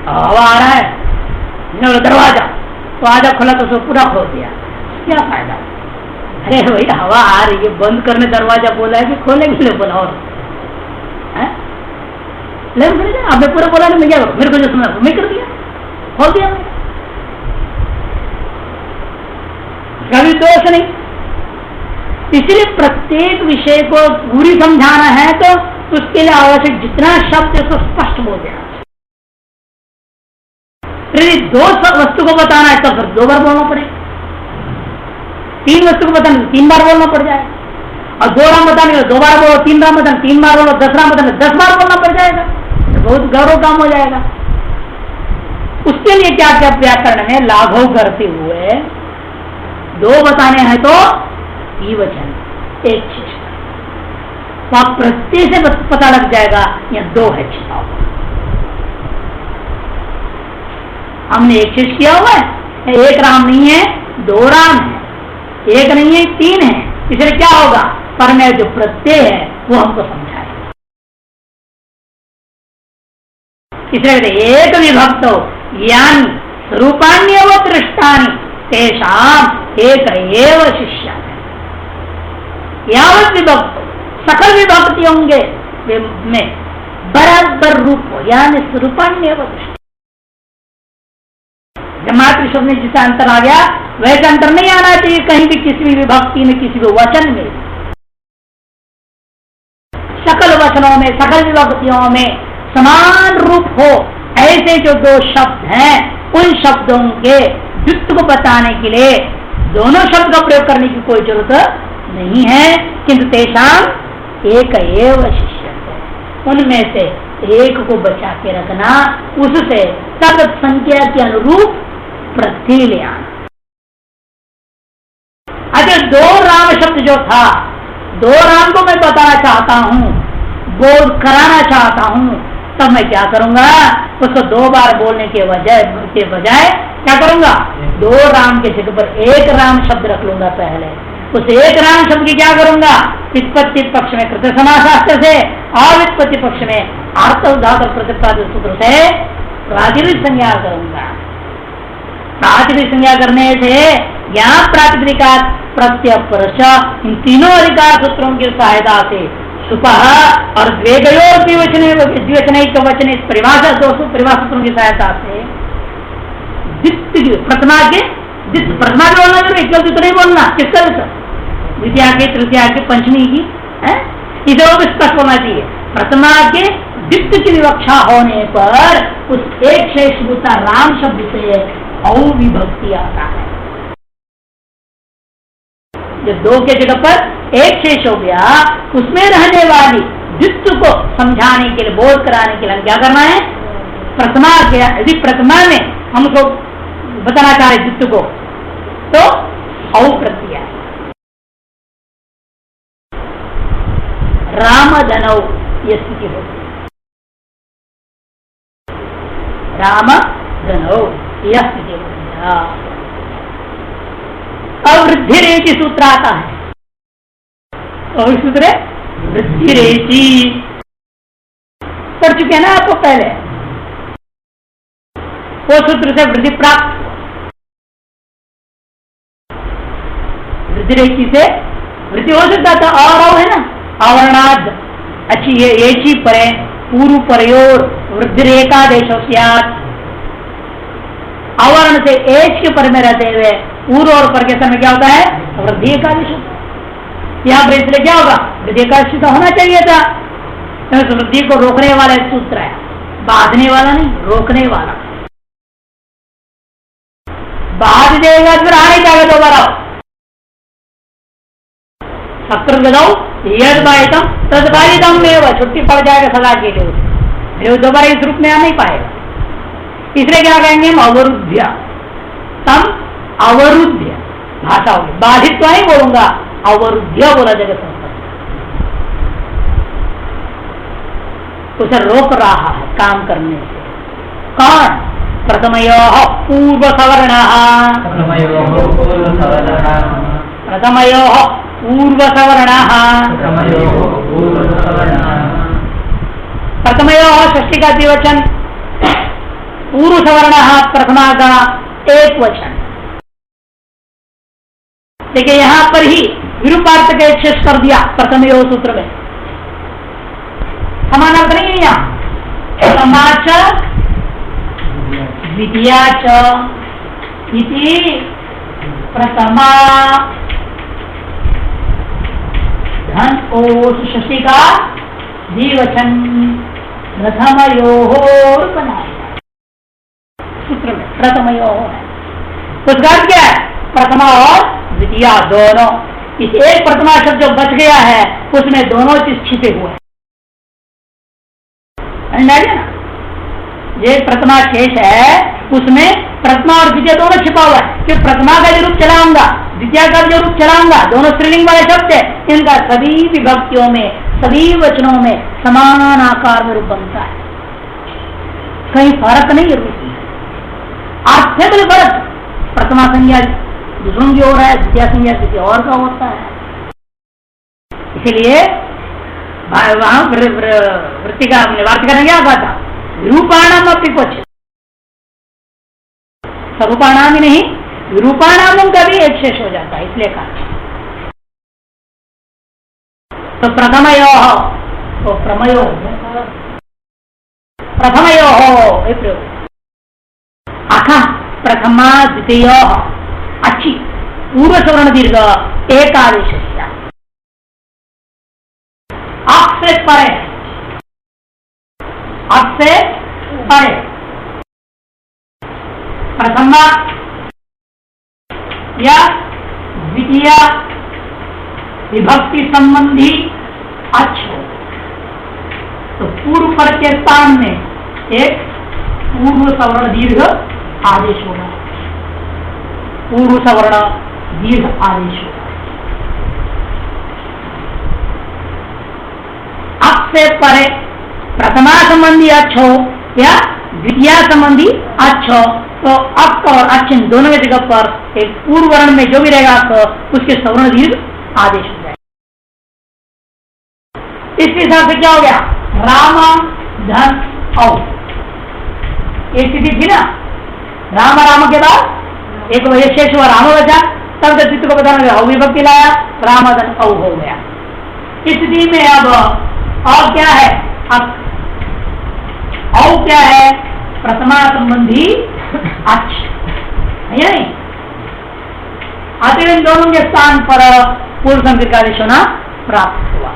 हवा आ रहा है, दरवाजा तो आधा खुला तो उसको पूरा खोल दिया, क्या फायदा। अरे भैया हवा आ रही है, बंद करने दरवाजा बोला है कि खोले के लिए बोला, और आपने पूरा बोला नहीं, मैं क्या करूं, मेरे को जो सुना मैं कर दिया, खोल दिया मैंने, कभी दोष नहीं। इसलिए प्रत्येक विषय को पूरी समझाना है तो उसके लिए आवश्यक जितना शब्द है उसको स्पष्ट बोल देना। फिर दो वस्तु को बताना है तो फिर 2 बार बोलना पड़ेगा, 3 वस्तु को बताना 3 बार बोलना पड़ जाएगा, और 2 राम बताने का 2 बार बोलो, 3 राम बताने 3 बार बोलो, 10 राम बताने 10 बार बोलना पड़ जाएगा, तो बहुत गौरव काम हो जाएगा। उसके लिए क्या क्या व्याकरण में लाघव करते हुए 2 बताने हैं तो ई वचन, एक शेष, तो आप प्रत्यय से पता लग जाएगा या 2 है छिपा हुआ। हमने एक शेष किया हुआ है, एक राम नहीं है 2 राम है, एक नहीं है 3 है, इसलिए क्या होगा, पर में जो प्रत्यय है वो हमको समझाएगा। इसलिए एक विभक्त यानी स्वरूपान्य व दृष्टानि तेषाम एक एव शिष्य यावत विभक्त सकल विभक्तियों में बराबर रूप हो, यानी स्वरूपान्य व दृष्टानि। जब मातृ शब्द में जिसका अंतर आ गया वैसे अंतर नहीं आना चाहिए कहीं भी, किसी भी विभक्ति में, किसी भी वचन में। सकल वचनों में, सकल विभक्तियों में समान रूप हो, ऐसे जो 2 शब्द हैं उन शब्दों के द्वित्व को बताने के लिए दोनों शब्द का प्रयोग करने की कोई जरूरत नहीं है, किंतु तेषाम एक एव शिष्य, उनमें से एक को बचा के रखना, उससे तद संख्या के अनुरूप प्रत्यय ले आना। अच्छा 2 राम शब्द जो था, 2 राम को मैं बताना चाहता हूं, बोध कराना चाहता हूं, तब मैं क्या करूंगा, उसको 2 बार बोलने के बजाय क्या करूंगा, 2 राम के जगह पर 1 राम शब्द रख लूंगा। पहले उस 1 राम शब्द की क्या करूंगा, व्युत्पत्ति पक्ष में कृत समासास्त्र से और व्युत्पत्ति पक्ष में अर्थ उदाहरण प्रतिपादित सूत्र से प्रातिपदिक संज्ञा करूंगा। प्रातिपदिक संज्ञा करने से यहाँ प्रातिपदिका प्रत्यय परश इन तीनों अधिकार सूत्रों की सहायता से सुपह और द्विवचनिक वचन इस परिभाषा 200 परिभाषा सूत्रों की सहायता से प्रथमा के प्रथमा भी बोलना जरूरी, क्योंकि तो नहीं बोलना, किस तरह से द्वितीया के, तृतीया के, पंचमी की, इसे वो भी स्पष्ट होना चाहिए। प्रथमा के द्वित्व की विवक्षा होने पर उस एक शेषभूता राम शब्द से अविभक्ति आता है। जब 2 के जगह पर 1 शेष हो गया, उसमें रहने वाली द्वित्व को समझाने के लिए, बोध कराने के लिए क्या करना है, प्रथमा के, यदि प्रथमा में हमको बताना चाहे द्वित्व को तो औ प्रत्यय राम धनौ ये स्थिति होती है, राम धनौ यह स्थिति होती है। अवृद्धि रेचि सूत्र आता है, और सूत्र वृद्धि रेचि पढ़ चुके हैं ना आपको पहले, वो सूत्र से वृद्धि प्राप्त, वृद्धि रेचि से वृद्धि हो सकता था, और है ना आवरणाद अच्छी ये एची परे पूर्व परयोर वृद्धि रेखा देशो अवर्ण से एज के पर में रहते हुए पूर्व और पर के समय क्या होता है? वृद्धि एकादश होता है। यहाँ पर इसलिए क्या होगा? वृद्धि एकादशी तो होना चाहिए था, तो वृद्धि को रोकने वाला एक सूत्र है, बांधने वाला नहीं, रोकने वाला। बांध देगा फिर आ नहीं जाएगा दोबारा। यदम तदबारितम में छुट्टी पड़ जाएगा सदा के लिए, फिर दोबारा इस रूप में आ नहीं पाएगा। इसलिए क्या कहेंगे हम? अवरुद्ध। तम अवरुद्ध भाषा होगी, बाधित तो नहीं बोलूंगा, अवरुद्ध बोला जगत संस्कृत, उसे रोक रहा है काम करने से। कौन? प्रथमयोः पूर्व सवर्ण, प्रथमयोः पूर्व सवर्ण, प्रथमयोः षष्ठी का द्विवचन, पूर्व सवर्ण प्रथमा का एक वचन। देखिए यहां पर ही विरूपार्थ का एक शेष कर दिया प्रथमयोः सूत्र में, समानार्थ नहीं है यहाँ। प्रथमाच द्वितीयाच इति प्रथमा धन ओष षष्ठी का द्विवचन प्रथमयोः बनाया सूत्र में, प्रथमयोः है। उसका अर्थ क्या है? प्रथमा और द्वितीया दोनों। इस एक प्रथमा शब्द जो बच गया है उसमें दोनों चीज छिपे हुए हैं। ये प्रथमा शेष है उसमें प्रथमा और द्वितीय दोनों छिपा हुआ है, कि प्रथमा का जो रूप चलाऊंगा, द्वितीय का जो रूप चलाऊंगा, दोनों स्त्रीलिंग वाले शब्द है। इनका सभी विभक्तियों में, सभी वचनों में समान आकार में रूप बनता है, कहीं फर्क नहीं है रूप में। अर्थ है फर्क, प्रथमा संज्ञा दूसरों की ओर है, द्वितीय संज्ञा किसी और का होता है। इसीलिए वहां वृत्ति का वार्तिका ने क्या कहा था? विरूपाणाम अपनी कुछ, स्वरूपाणाम ही नहीं, विरूपाणाम का भी एक शेष हो जाता है, इसलिए कहा। तो प्रथमयोः, तो प्रमयोः, प्रथमयोः ये प्रयोग। अखा प्रथमा द्वितीयोः अच्छी पूर्व सवर्ण दीर्घ एकादेश अक्ष से परे, अक्ष से परे प्रथमा या द्वितीय विभक्ति संबंधी अच्छो, तो पूर्व पर के स्थान में एक पूर्व सवर्ण दीर्घ आदेश होगा, पूर्व सवर्ण दीर्घ आदेश होगा। अक्ष से परे प्रथमा संबंधी अच्छो या द्वितीय संबंधी अच्छो, तो अक्ष और अच्छ दोनों की जगह पर एक पूर्व वर्ण में जो भी रहेगा अक्ष, उसके सवर्ण दीर्घ आदेश हो जाएगा। इसके हिसाब से क्या हो गया? राम धन औ, एक स्थिति थी ना, राम राम के बाद एक वही शेष हुआ राम बचा, तब जब चित्त को बताना अविभक्ति लाया, राम धन औ हो गया। इस स्थिति में अब और क्या है? अब औ क्या है? प्रथमा संबंधी अच्छ, नहीं आते दोनों के स्थान पर पूर्व संधि का आदेश होना प्राप्त हुआ।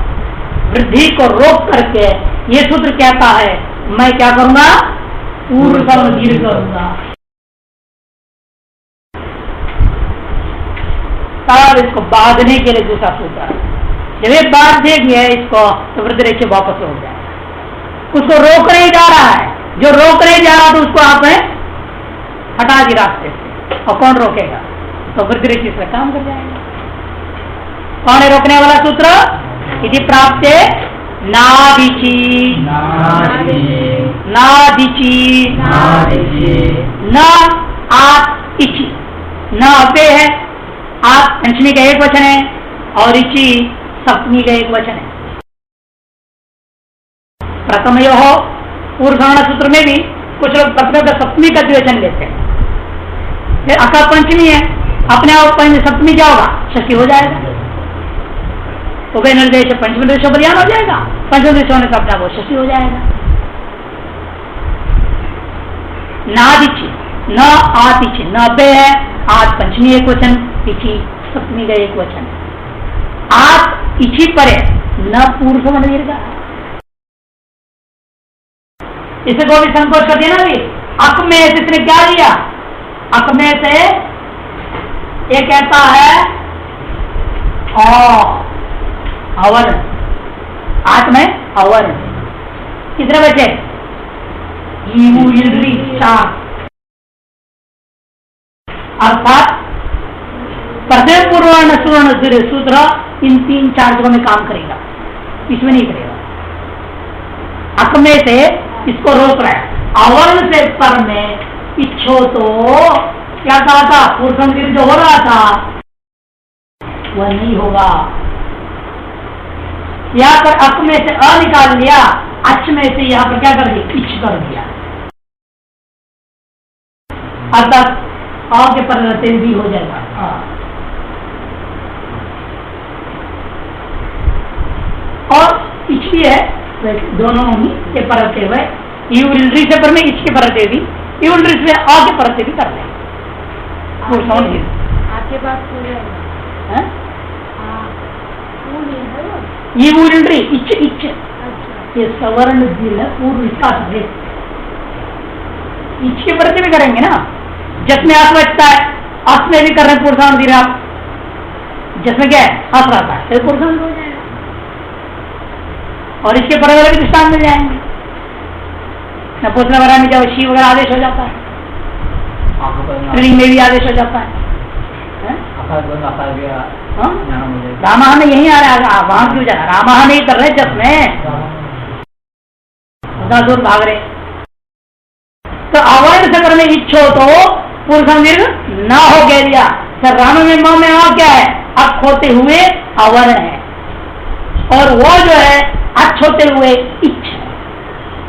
वृद्धि को रोक करके ये सूत्र कहता है मैं क्या करूंगा? पूर्व सवर्ण दीर्घ करूंगा। तब इसको बांधने के लिए दूसरा सूत्र है, जब ये बांध देगी है इसको तो वृद्धि रेखा वापस हो जाएगा। उसको रोक नहीं जा रहा है, जो रोक नहीं जा रहा तो उसको आपने हटा दी रास्ते से, और कौन रोकेगा? तो वृद्धि रेखा से काम कर जाएगा। कौन है रोकने वाला सूत्र? यदि प्राप्त नादिची, नादिची, न आप इची, न अपे है, आप पंचमी का एक वचन है और इची सप्तमी का एक वचन है। प्रथमयोः पूर्व सवर्ण सूत्र में भी कुछ लोग प्रथम का सप्तमी का द्विवचन लेते हैं, फिर अका पंचमी है, अपने आप सप्तमी क्या होगा? षष्ठी हो जाएगा, उभय निर्देश पंचम निर्देश बलियान हो जाएगा, पंचम निर्देश होने का अपना वो षष्ठी हो जाएगा। नादिची न आतिची, न पे है, आत पंचमी एक वचन, इची सप्तमी का एक वचन, आत इची पर है, न पूर्व समझ दीर्घ। इसे को भी संकोच कर दिया ना भी, अक में से इसने क्या दिया, अक में से ये कहता है अवर, आत में अवर, कितने बचे, चार, अर्थात प्रत्येक पूर्वर्ण सुवर्ण सूत्र इन 3-4 जगहों में काम करेगा, इसमें नहीं करेगा। अक में से इसको रोक रहा है, अवर्ण से पर में इच्छो तो क्या कहा था, पुरुष जो हो रहा था वह नहीं होगा। यहाँ पर अक में से अ निकाल लिया, अच में से यहाँ पर क्या कर दिया, इच्छ कर दिया, अर्थात अ के परिवर्तन भी हो जाएगा। और इच्छ भी है, दोनों ही के परते हुए यूलरी से पर में इच्छ के परते भी, यूलरी से अ के परते भी कर लेंगे। आपके पास ये यूलरी इच्छ, इच्छ ये सवर्ण दिल है, पूर्व इसका इच्छ के परते भी करेंगे ना, जिसमें आस बचता है, आस में भी कर रहे हैं पुरुषान धीरे, आप जिसमें क्या है आस रहता है, फिर पुरुषान हो जाएगा, और इसके पर भी दृष्टान मिल जाएंगे। न पुत्र वगैरह में जब शिव वगैरह आदेश हो जाता है, स्त्रीलिंग में भी आदेश हो जाता है। रामा में यही आ रहा है, वहां क्यों जाना, रामा नहीं कर रहे, जिसमें दूर भाग रहे। तो अवर्ण सकर में इच्छो तो पुरुष दीर्घ न हो गया दिया, सर राम में मां में आ क्या है, अक होते हुए अवर्ण है, और वो जो है अच होते हुए इच्छ है,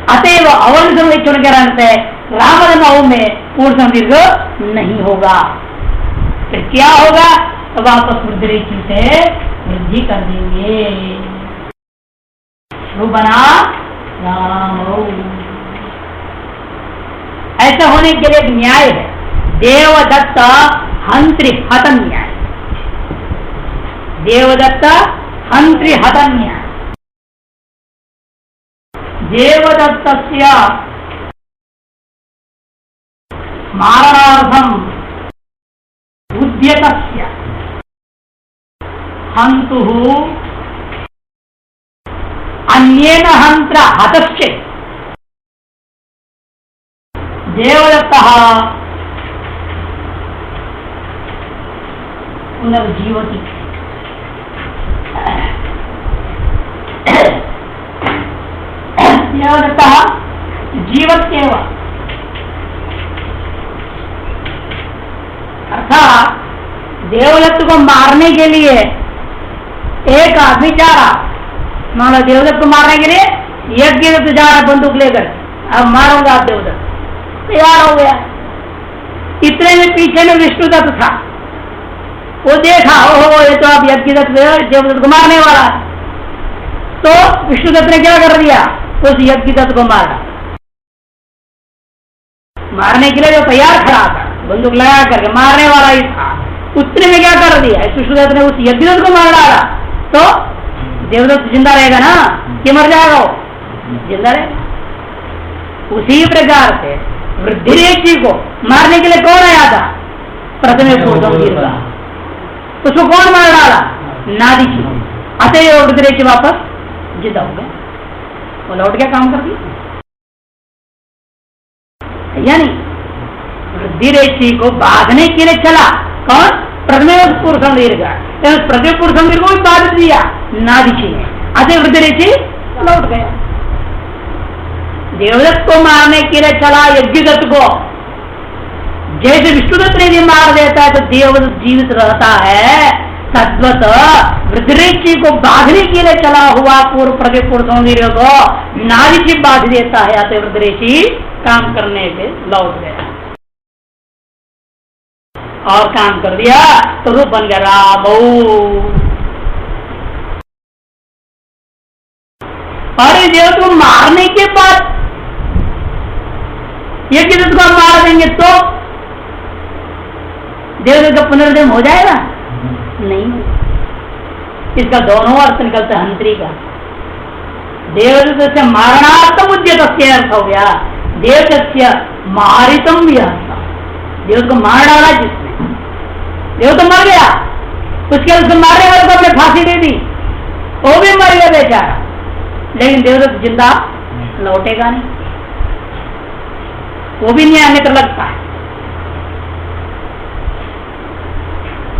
अतएव अवर्ण से इच्छ होने के कारण से राम नव में पूर्ण दीर्घ नहीं होगा। फिर क्या होगा, तो वापस वृद्धि से वृद्धि कर देंगे, बना राम। ऐसा होने के लिए एक न्याय है, देवदत्त हंत्रि हतन न्याय, देवदत्त हंत्रि हतन न्याय। देवदत्तस्य मारणार्थम उद्यतस्य हंतुः अन्येन हंत्र हतश्च देवदत्तः पुनर्जीवति। देवदत्तः जीवत्येव, अर्थात देवदत्त को मारने के लिए एक आदमी जा रहा, मान लो देवदत्त को मारने के लिए यज्ञदत्त जा रहा बंदूक लेकर, अब मारूंगा आप देवदत्त, तैयार हो गया। इतने में पीछे में विष्णुदत्त था, वो देखा ओहो ये तो आप यज्ञदत्त देवदत्त को मारने वाला है, तो विष्णुदत्त ने क्या कर दिया, उस यज्ञदत्त को मारा। मारने के लिए जो तैयार खड़ा था, बंदूक लगा करके मारने वाला ही था, उतने में क्या कर दिया, विष्णुदत्त ने उस यज्ञदत्त को मार डाला, तो देवदत्त जिंदा रहेगा ना कि मर जाएगा, वो जिंदा रहेगा। उसी प्रकार से वृद्धिरेची को मारने के लिए कौन आया था, प्रथम पूर्व, उसको कौन मार डाला, नादिची, अतः वृद्धिरेची वापस जिंदा हो गया, वो लौट गया, काम कर दिया। यानी वृद्धिरेची को बांधने के लिए चला कौन, प्रथम पुरुषम दीर्घ, प्रथम पुरुषम दीर्घ को भी बांध दिया नादिची ने, अतः वृद्धिरेची लौट गया। देवदत्त को मारने के लिए चला यज्ञदत्त को, जैसे विष्णुदत्त ने भी मार देता है तो देवदत्त जीवित रहता है, तद्वत वृद्धिरेची को बांधने के लिए चला हुआ पूर्व प्रत्येक पुरुषों को नादिची बांध देता है, अतः वृद्धिरेची काम करने से लौट गया और काम कर दिया, तो रूप बन गया रामो। और देव को मारने के बाद यज्ञ को हम मार देंगे तो देवदत्त का पुनर्जन्म हो जाएगा? नहीं। इसका दोनों अर्थ निकलता है हंत्री का। देवदत्त से मारणार्थम उद्यत अर्थ हो गया, देवदत्त मारितम भी अर्थ। देवदत्त को मार डाला जिसने, देवदत्त मर गया, उसके उसको मारने वाले को अपने फांसी दे दी, वो भी मर गया बेचारा, लेकिन देवदत्त जिंदा लौटेगा नहीं, वो भी न्याय अन्यत्र लगता है।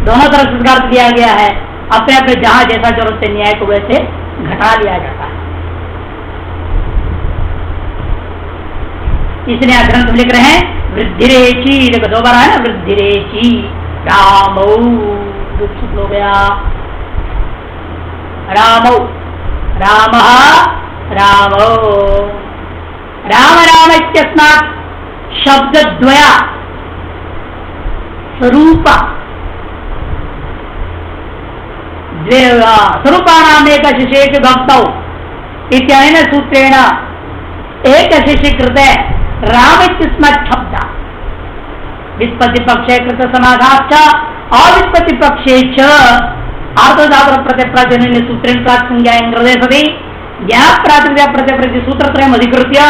दोनों तरफ संस्कार दिया गया है, अपने अपने जहां जैसा जरूरत है न्याय को वैसे घटा लिया जाता है। इसलिए ग्रंथ लिख रहे हैं वृद्धिरेची, देखो दो बार है ना, वृद्धिरेची रामौ, हो गया रामौ, राम रामौ, राम राम इत्यस्मात् शब्दद्वया स्वरूपा स्वरूपाणाम एक शिशेष भक्तौ इत्यनेन सूत्रेण एक शिशि कृते राम इत्यस्मात् शब्द व्युत्पत्ति पक्षे कृत समाधाश्च अव्युत्पत्ति पक्षे च आर्तधातुर प्रत्यप्रजनन सूत्रेण प्राप्त संज्ञायां हृदय सति ज्ञात प्रातिपदिक प्रत्यप्रति सूत्रत्रयम् अधिकृत्य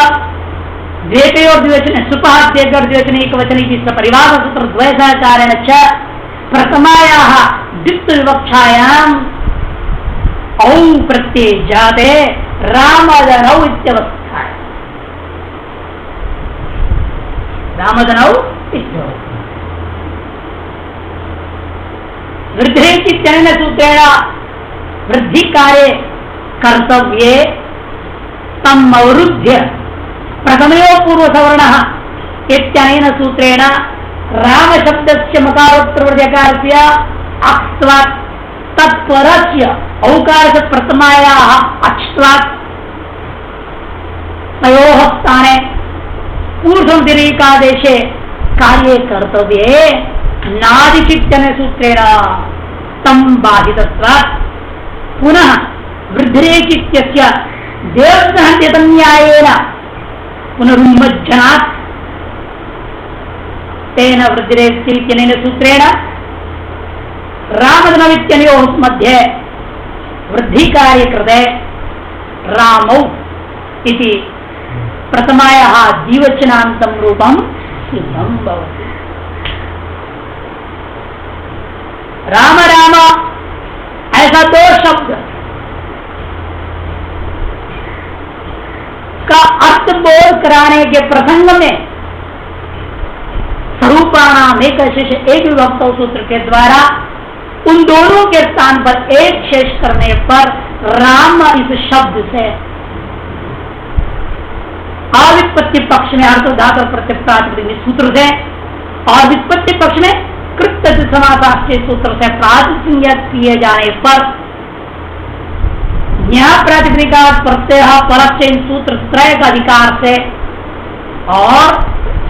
द्वेतयोर द्विवचन सुपहाद्ययोर द्विवचन एकवचन की परिवार सूत्र द्वय सहकारेण च प्रथमायाः द्वित्व विवक्षायाम् औ प्रत्यय जाते रामदनौ इत्यवस्था, रामदनौ वृद्धिरेचित्यनेन सूत्रेण वृद्धि कार्ये कर्तव्ये तम् अवरुद्ध्य प्रथमयो पूर्व सवर्णः इत्यनेन सूत्रेण राम शब्दस्य मकारोत्तरवर्त्यकारस्य अक्त्वात् तत्परस्य औकारस्य प्रथमायाः अच्त्वात् तयोः स्थाने पूर्वसंधिरेकादेशे कार्ये कर्तव्ये नादिचित्यनेन सूत्रेण तं बाधितत्वात् पुनः वृद्धिरेचित्यस्य देवसहन्यतन्यायेन पुनरुन्मज्जनात् तेन वृद्धिरेचित्यनेन सूत्रेण रामदनवित्यनयोः मध्ये वृद्धिकार्ये कृते रामौ इति प्रथमायाः द्विवचनान्तं रूपं सिद्धं भवति। राम राम ऐसा दो शब्द का अर्थ बोध कराने के प्रसंग में स्वरूपाणाम एक शेष एक विभक्त सूत्र के द्वारा उन दोनों के स्थान पर एक शेष करने पर राम इस शब्द से अवित्पत्ति पक्ष में अर्थ धातु प्रत्यय सूत्र से और वित्पत्ति पक्ष में कृत्य समासाष्टय सूत्र से प्रातिसंज्ञा किए जाने पर न्याय प्रातिपदिका प्रत्यय परस्य सूत्र त्रय का अधिकार से और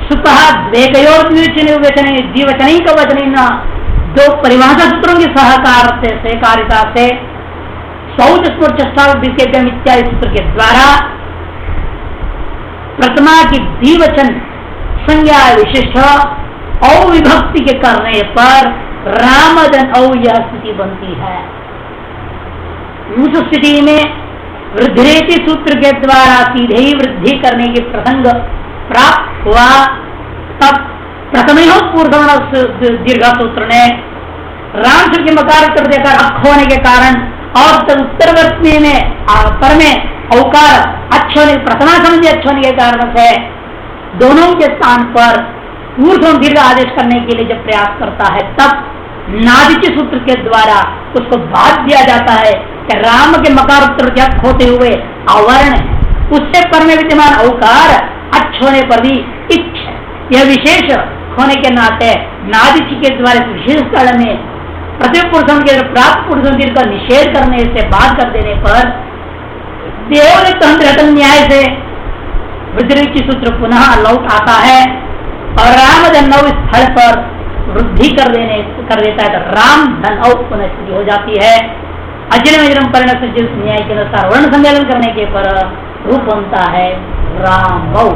सुतः द्वेकयोर द्विवचनिक वचन दो परिभाषा सूत्रों की सहकार से सहकारिता से शौच स्मृत इत्यादि सूत्र के द्वारा प्रथमा की द्विवचन संज्ञा विशिष्ट अविभक्ति के करने पर रामदन औ यह स्थिति बनती है। उस स्थिति में वृद्धिरेति सूत्र के द्वारा सीधे ही वृद्धि करने की प्रसंग प्राप्त हुआ, तब प्रथम पूर्व दीर्घ सूत्र ने राम शब्द के मकार कर देकर अख होने के कारण और तब उत्तरवर्ती में पर में औकार अच्छे होने प्रथमा समझे अच्छे होने के कारण से दोनों के स्थान पर पूर्व दीर्घ आदेश करने के लिए जब प्रयास करता है तब नादिच सूत्र के द्वारा उसको बाध दिया जाता है कि राम के मकार उत्तर होते हुए आवरण है, उससे पर में विद्यमान औकार अच्छ होने पर भी इच्छ यह विशेष होने के नाते नादिच के द्वारा विशेष स्थल में प्रत्येक पुरुषों के प्राप्त पुरुषों का निषेध करने से बात कर देने पर देवदत्त न्याय से वृद्धि सूत्र पुनः लौट आता है और राम धनौ स्थल पर वृद्धि कर देता है तो राम धनौ पुनः स्थिति हो जाती है। अजरम अजरम परिणत जिस न्याय के अनुसार वर्ण सम्मेलन करने के पर रूप बनता है रामौ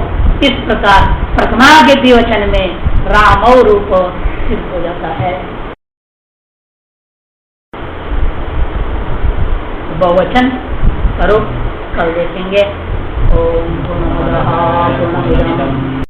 इस प्रकार प्रथमा के द्विवचन में रामौ रूप सिद्ध हो जाता है। बहुवचन करो, कल देखेंगे। ओम पूर्णमदः पूर्णमिदं